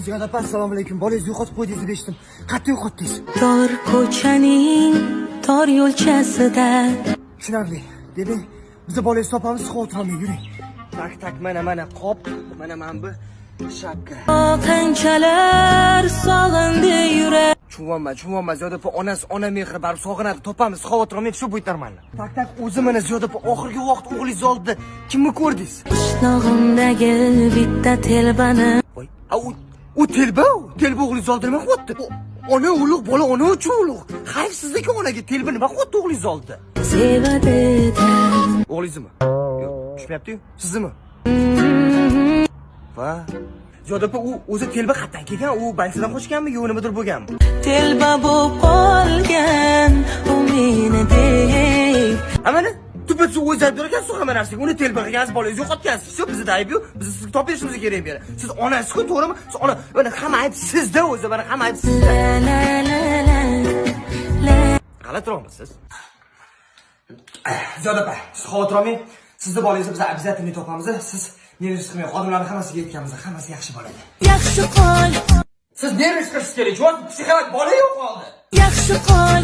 Ziyoda opa, assalomu alaykum. Bolangizni yo'qotib qo'ydingiz deb eshitdim. Qayerda yo'qotdingiz? Tor ko'chaning tor yo'lchasida. Tushunarli. Demak, biz bolangizni topamiz, xavotir olmang, yuring. Tak, mana qop, mana bu shapka. Qanchalar sog'indi yurak. Chuvonma, Ziyoda opa, ona mehri barib sog'inadi, topamiz, xavotir olmang, shu bo'ytarmanlar. Tak, o'zi mana Ziyoda opa, oxirgi vaqt o'g'lingiz oldida kimni ko'rdingiz? Qishlog'imdagi bitta telbani. Voy, u telba o'g'lingiz oldida nima qilyapti? Ona ulug' bola, ona uchun ulug'. Xayfsizlik onaga telba nima qilyapti o'g'lingiz oldida? Sevadida. O'g'lingizmi? Yo'q, tushmayapti-yu. Siznimi? Va Ziyoda opa, u o'zi telba qayerdan kelgan? U bankdan qochganmi, yo nimadir bo'lganmi? Telba bo'lib qolgan u meni deb. Amana tupatsu o'zi aytib ekan, hamma narsaga uni telba qilgansiz, bolangizni yo'qotgansiz. Shu bizda ayb-yu. Biz sizni topishimiz kerak bu yerda. Siz onasiz-ku, to'g'rimi? Siz ona, mana hamma ayb sizda o'zi, mana hamma ayb sizda. G'alatiroqmisiz? Ziyoda opa, siz xavotir olmang. Sizni bolangizni biz обязательно topamiz. Siz nervsiz qilmang. Xodimlarni hammasiga aytganmiz, hammasi yaxshi bo'ladi. Yaxshi qol. Siz nervsiz qilishingiz kerak. Javob psixolog bola yo'q qoldi. Yaxshi qol.